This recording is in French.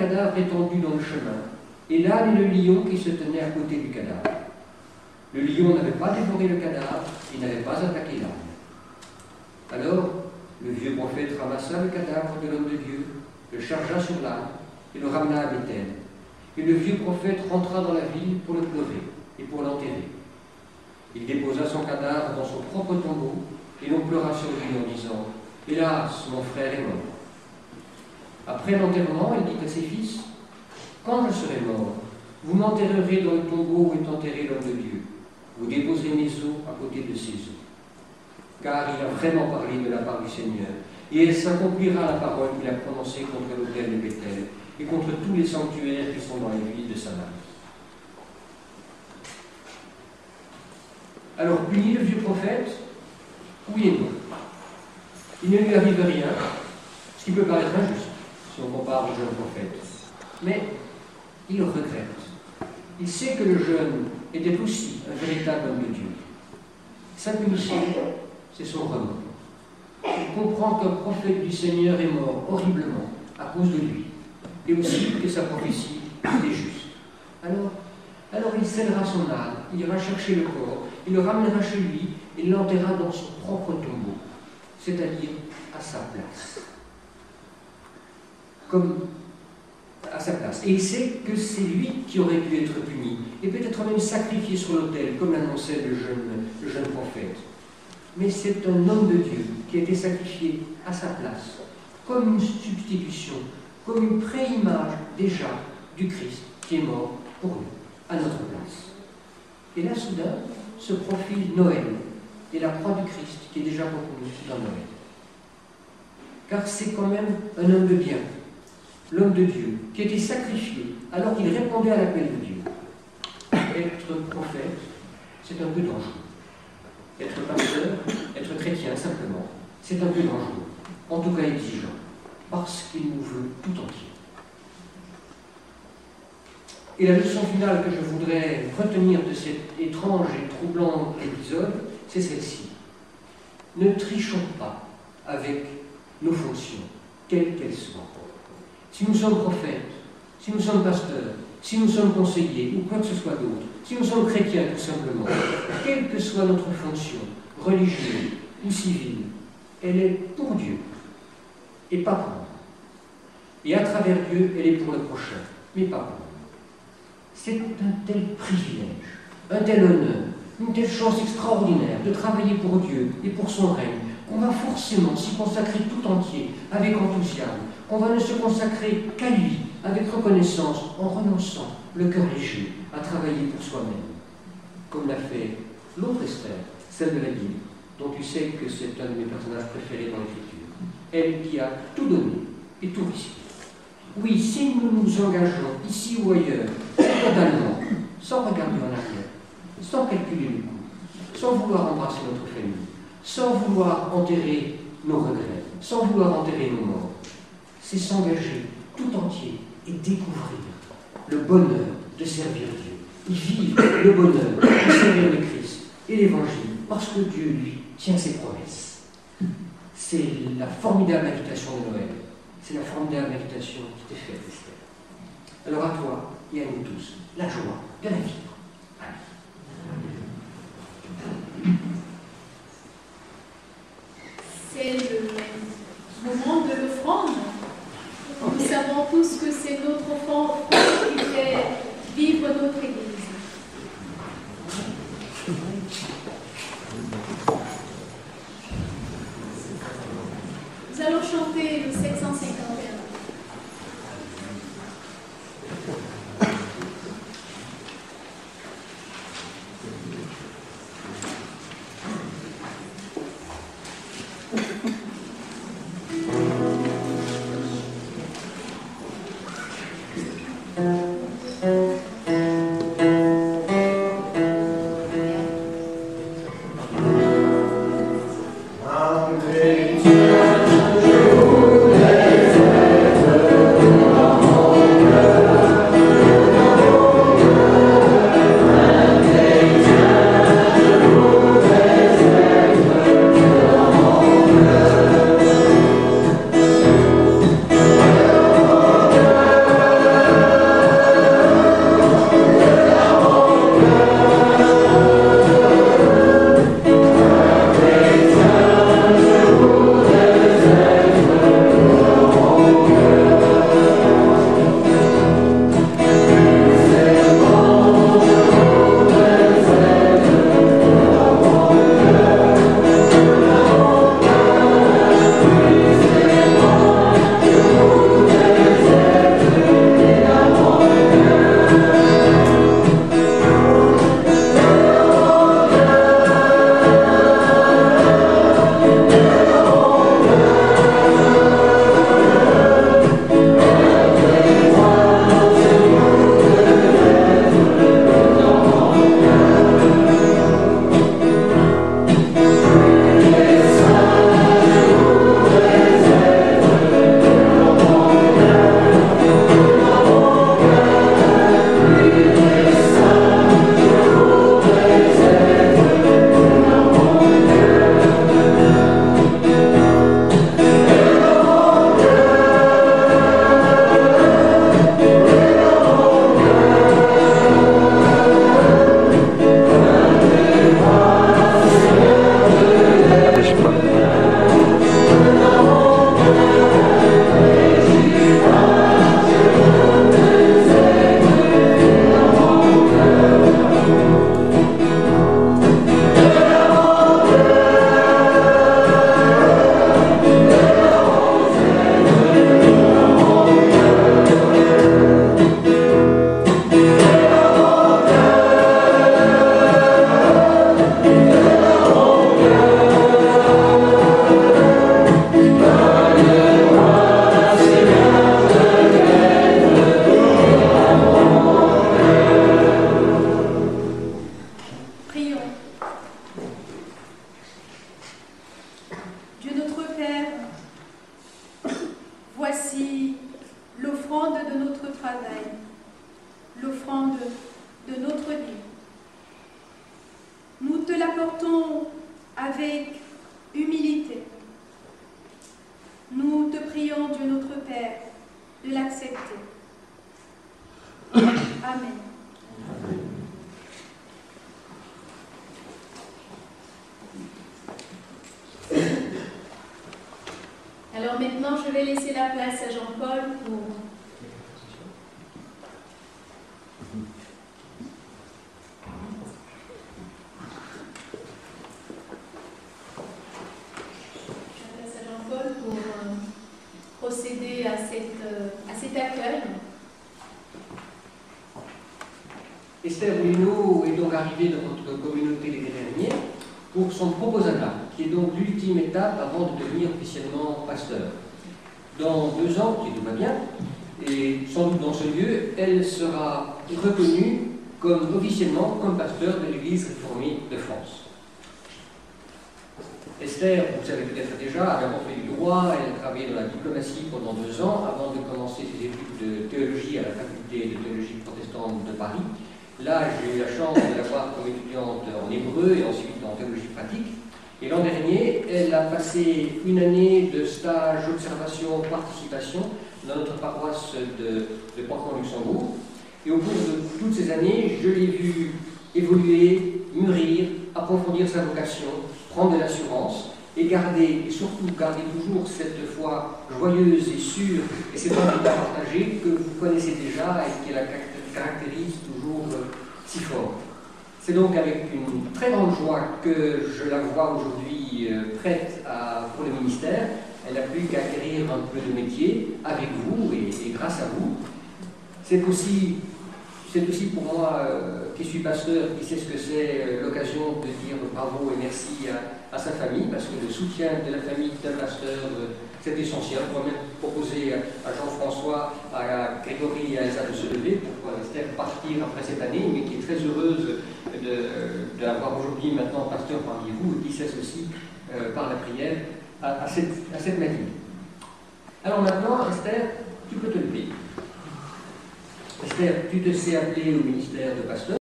cadavre étendu dans le chemin, et l'âne et le lion qui se tenaient à côté du cadavre. Le lion n'avait pas dévoré le cadavre, il n'avait pas attaqué l'âne. Alors, le vieux prophète ramassa le cadavre de l'homme de Dieu, le chargea sur l'âne et le ramena à Béthel. Et le vieux prophète rentra dans la ville pour le pleurer et pour l'enterrer. Il déposa son cadavre dans son propre tombeau, et l'on pleura sur lui en disant « Hélas, mon frère est mort ». Après l'enterrement, il dit à ses fils « Quand je serai mort, vous m'enterrerez dans le tombeau où est enterré l'homme de Dieu. Vous déposerez mes os à côté de ses os. » Car il a vraiment parlé de la part du Seigneur, et elle s'accomplira la parole qu'il a prononcée contre l'autel de Béthel et contre tous les sanctuaires qui sont dans les villes de Samarie. Alors, punit le vieux prophète? Oui et non. Il ne lui arrive rien, ce qui peut paraître injuste, si on compare au jeune prophète. Mais il regrette. Il sait que le jeune était aussi un véritable homme de Dieu. Sa punition, c'est son remords. Il comprend qu'un prophète du Seigneur est mort horriblement à cause de lui, et aussi que sa prophétie était juste. Alors il scellera son âne, il ira chercher le corps, il le ramènera chez lui et l'enterrera dans son propre tombeau, c'est-à-dire à sa place. Comme à sa place. Et il sait que c'est lui qui aurait dû être puni, et peut-être même sacrifié sur l'autel, comme l'annonçait le jeune prophète. Mais c'est un homme de Dieu qui a été sacrifié à sa place, comme une substitution, comme une préimage déjà du Christ qui est mort pour nous, à notre place. Et là, soudain, se profile Noël et la croix du Christ qui est déjà pour nous dans Noël. Car c'est quand même un homme de bien, l'homme de Dieu, qui a été sacrifié alors qu'il répondait à l'appel de Dieu. Être prophète, c'est un peu dangereux. Être pasteur, être chrétien simplement, c'est un peu dangereux, en tout cas exigeant, parce qu'il nous veut tout entier. Et la leçon finale que je voudrais retenir de cet étrange et troublant épisode, c'est celle-ci. Ne trichons pas avec nos fonctions, quelles qu'elles soient. Si nous sommes prophètes, si nous sommes pasteurs, si nous sommes conseillers ou quoi que ce soit d'autre, si nous sommes chrétiens tout simplement, quelle que soit notre fonction, religieuse ou civile, elle est pour Dieu et pas pour nous. Et à travers Dieu, elle est pour le prochain, mais pas pour nous. C'est un tel privilège, un tel honneur, une telle chance extraordinaire de travailler pour Dieu et pour son règne, qu'on va forcément s'y consacrer tout entier, avec enthousiasme, qu'on va ne se consacrer qu'à lui, avec reconnaissance, en renonçant, le cœur léger, à travailler pour soi-même, comme l'a fait l'autre Esther, celle de la Bible, dont tu sais que c'est un de mes personnages préférés dans l'Écriture. Elle qui a tout donné et tout risqué. Oui, si nous nous engageons, ici ou ailleurs, totalement, sans regarder en arrière, sans calculer le coût, sans vouloir embrasser notre famille, sans vouloir enterrer nos regrets, sans vouloir enterrer nos morts, c'est s'engager tout entier et découvrir le bonheur de servir Dieu, y vivre le bonheur de servir le Christ et l'Évangile, parce que Dieu, lui, tient ses promesses. C'est la formidable invitation de Noël. C'est la formidable invitation qui t'est faite, Esther. Alors à toi et à nous tous, la joie de la vivre. Amen. C'est le moment de l'offrande. Nous savons tous que c'est notre offrande qui fait vivre notre Église. Nous allons chanter le 751. travail, l'offrande de notre vie. Nous te l'apportons avec humilité. Nous te prions, Dieu notre Père, de l'accepter. Amen. Alors maintenant, je vais laisser la place à Jean-Paul pour... procéder à cet accueil. Esther Moulineau est donc arrivée dans notre communauté l'été dernier pour son proposana, qui est donc l'ultime étape avant de devenir officiellement pasteur. Dans 2 ans, si tout va bien, et sans doute dans ce lieu, elle sera reconnue officiellement comme pasteur de l'Église réformée de France. Esther, vous le savez peut-être déjà, a d'abord fait du droit, elle a travaillé dans la diplomatie pendant 2 ans avant de commencer ses études de théologie à la faculté de théologie protestante de Paris. Là, j'ai eu la chance de la voir comme étudiante en hébreu et ensuite en théologie pratique. Et l'an dernier, elle a passé une année de stage, observation, participation dans notre paroisse de Pantin-Luxembourg. Et au cours de toutes ces années, je l'ai vue évoluer, mûrir, approfondir sa vocation, prendre de l'assurance et surtout garder toujours cette foi joyeuse et sûre et cette envie de la partager que vous connaissez déjà et qui la caractérise toujours si fort. C'est donc avec une très grande joie que je la vois aujourd'hui prête pour le ministère. Elle n'a plus qu'à acquérir un peu de métier avec vous et grâce à vous. C'est aussi pour moi, qui suis pasteur, qui sait ce que c'est l'occasion de dire bravo et merci à sa famille, parce que le soutien de la famille d'un pasteur, c'est essentiel. On va même proposer à Jean-François, à Grégory et à Elsa de se lever pour Esther partir après cette année, mais qui est très heureuse d'avoir aujourd'hui maintenant pasteur parmi vous, et qui cesse aussi par la prière à cette matinée. Alors maintenant, Esther, tu peux te lever. Esther, tu te sais appeler au ministère de pasteur.